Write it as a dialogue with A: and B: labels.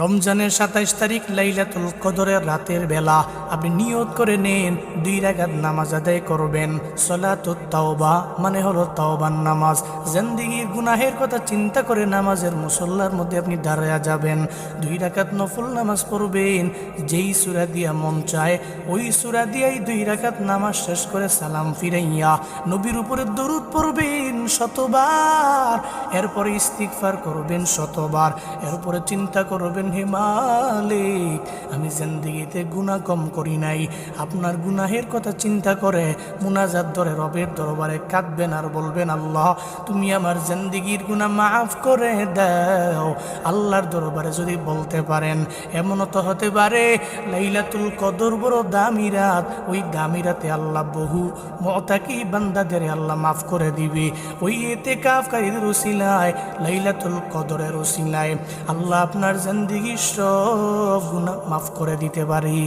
A: রমজানের ২৭ তারিখ লাইলাতুল কদরের রাতের বেলা আপনি নিয়ত করে নেন ২ রাকাত নামাজ আদায় করবেন। সলাতুত তাওবা মানে হলো তাওবার নামাজ। জিন্দেগির গুনাহের কথা চিন্তা করে নামাজের মুসল্লার মধ্যে আপনি দাঁড়ায়া যাবেন। ২ রাকাত নফল নামাজ পড়বেন। যেই সূরা দিয়া মন চায় ওই সূরা দিয়াই ২ রাকাত নামাজ শেষ করে সালাম ফিরাইয়া নবীর উপরে দরুদ পড়বেন শতবার। এরপরে ইস্তিগফার করবেন শতবার। এরপরে চিন্তা করবেন, হে মালিক, আমি জিন্দেগিতে গুনাহ কম করি নাই। আপনার গুনাহের কথা চিন্তা করে মুনাজাত ধরে রবের দরবারে কাঁদবেন আর বলবেন, আল্লাহ তুমি আমার জিন্দেগির গুনাহ মাফ করে দাও। আল্লাহর দরবারে যদি বলতে পারেন, এমনও তো হতে পারে লাইলাতুল কদর বড় দামি রাত, ওই দামি রাতে আল্লাহ বহু মুতাকি বান্দাদের আল্লাহ মাফ করে দিবে। ওই ইতিকাফকারীদের উসিলায় লাইলাতুল কদরের উসিলায় আল্লাহ আপনার জিন্দেগির সব গুনাহ মাফ করে দিতে পারি।